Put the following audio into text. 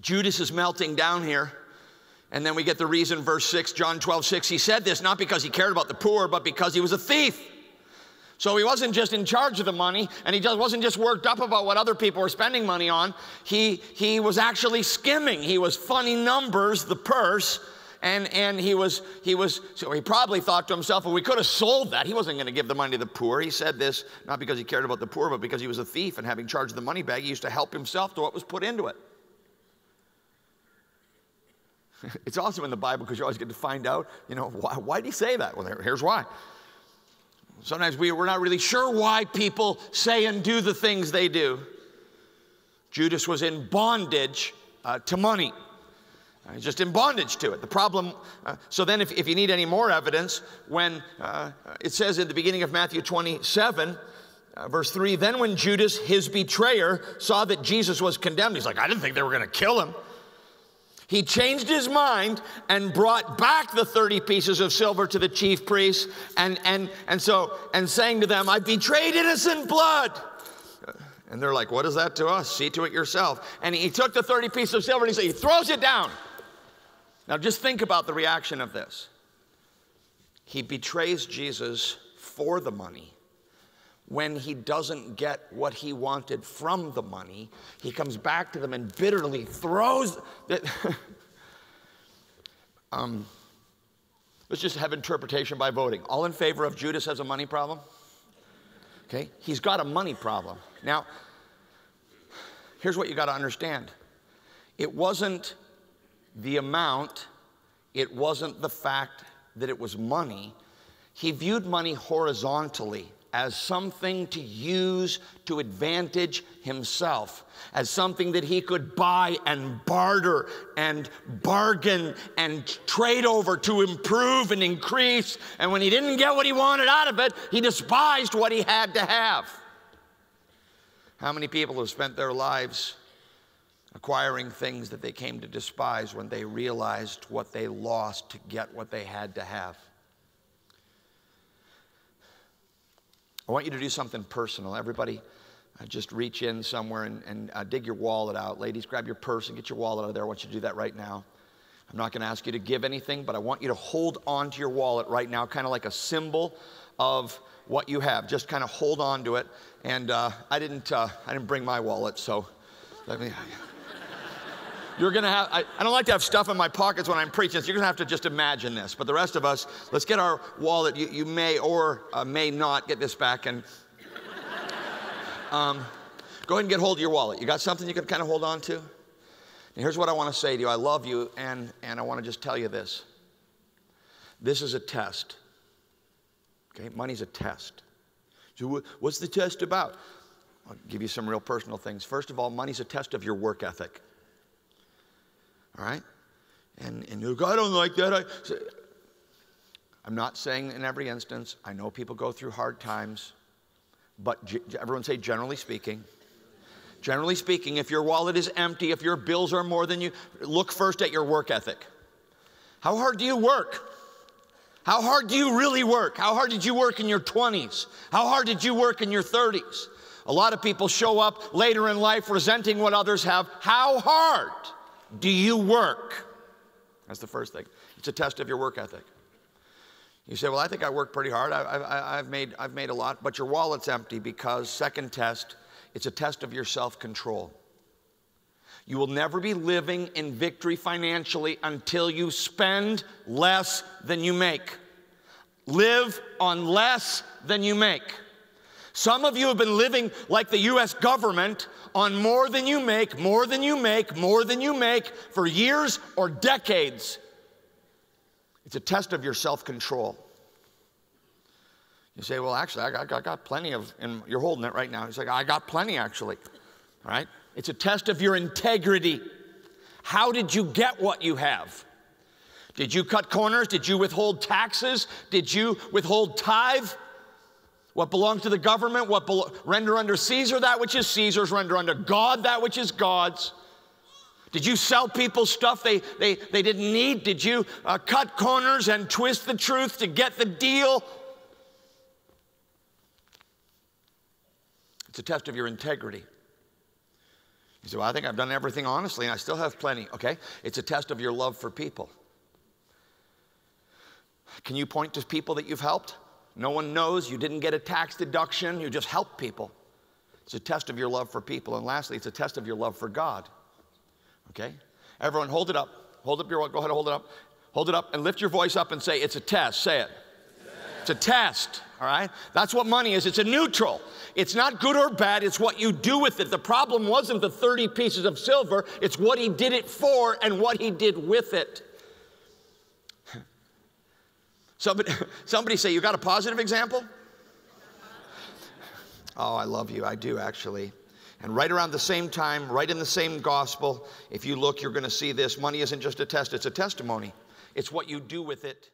Judas is melting down here. And then we get the reason, verse 6, John 12:6. He said this not because he cared about the poor, but because he was a thief. So he wasn't just in charge of the money, and he wasn't just worked up about what other people were spending money on. He was actually skimming. He was funny numbers, the purse, and so he probably thought to himself, well, we could have sold that. He wasn't going to give the money to the poor. He said this not because he cared about the poor, but because he was a thief, and having charge of the money bag, he used to help himself to what was put into it. It's awesome in the Bible because you always get to find out, why did he say that? Well, here's why. Sometimes we're not really sure why people say and do the things they do. Judas was in bondage to money. He's just in bondage to it. The problem, so then if you need any more evidence, when it says in the beginning of Matthew 27, verse 3, then when Judas, his betrayer, saw that Jesus was condemned, he's like, I didn't think they were going to kill him. He changed his mind and brought back the 30 pieces of silver to the chief priests and saying to them, I betrayed innocent blood. And they're like, what is that to us? See to it yourself. And he took the 30 pieces of silver and he throws it down. Now just think about the reaction of this. He betrays Jesus for the money. When he doesn't get what he wanted from the money, he comes back to them and bitterly throws it. Let's just have interpretation by voting. All in favor of Judas has a money problem? Okay, he's got a money problem. Now, here's what you got to understand. It wasn't the amount, it wasn't the fact that it was money. He viewed money horizontally, as something to use to advantage himself, as something that he could buy and barter and bargain and trade over to improve and increase. And when he didn't get what he wanted out of it, he despised what he had to have. How many people have spent their lives acquiring things that they came to despise when they realized what they lost to get what they had to have? I want you to do something personal. Everybody, just reach in somewhere and dig your wallet out. Ladies, grab your purse and get your wallet out of there. I want you to do that right now. I'm not going to ask you to give anything, but I want you to hold on to your wallet right now, kind of like a symbol of what you have. Just kind of hold on to it. And I didn't bring my wallet, so let me. You're going to have, I don't like to have stuff in my pockets when I'm preaching, so you're going to have to just imagine this. But the rest of us, let's get our wallet. You may or may not get this back. And go ahead and get hold of your wallet. You got something you can kind of hold on to? And here's what I want to say to you. I love you, and I want to just tell you this. This is a test. Okay, money's a test. So what's the test about? I'll give you some real personal things. First of all, money's a test of your work ethic. All right? And you're like, I don't like that. I'm not saying in every instance. I know people go through hard times. But everyone say, generally speaking. Generally speaking, if your wallet is empty, if your bills are more than you, look first at your work ethic. How hard do you work? How hard do you really work? How hard did you work in your 20s? How hard did you work in your 30s? A lot of people show up later in life resenting what others have. How hard do you work? That's the first thing. It's a test of your work ethic. You say, well, I think I work pretty hard. I've made a lot, but your wallet's empty because, second test, it's a test of your self-control. You will never be living in victory financially until you spend less than you make. Live on less than you make. Some of you have been living like the U.S. government on more than you make, more than you make, more than you make for years or decades. It's a test of your self-control. You say, well, actually, I got plenty of, and you're holding it right now. He's like, I got plenty, actually. All right? It's a test of your integrity. How did you get what you have? Did you cut corners? Did you withhold taxes? Did you withhold tithe? What belongs to the government, render unto Caesar that which is Caesar's, render unto God that which is God's. Did you sell people stuff they didn't need? Did you cut corners and twist the truth to get the deal? It's a test of your integrity. You say, well, I think I've done everything honestly and I still have plenty. Okay, it's a test of your love for people. Can you point to people that you've helped? No one knows. You didn't get a tax deduction. You just helped people. It's a test of your love for people. And lastly, it's a test of your love for God. Okay? Everyone hold it up. Hold up your, go ahead and hold it up. Hold it up and lift your voice up and say, it's a test. Say it. It's a test. All right? That's what money is. It's a neutral. It's not good or bad. It's what you do with it. The problem wasn't the 30 pieces of silver. It's what he did it for and what he did with it. Somebody say, you got a positive example? Oh, I love you. I do, actually. And right around the same time, right in the same gospel, if you look, you're going to see this. Money isn't just a test. It's a testimony. It's what you do with it.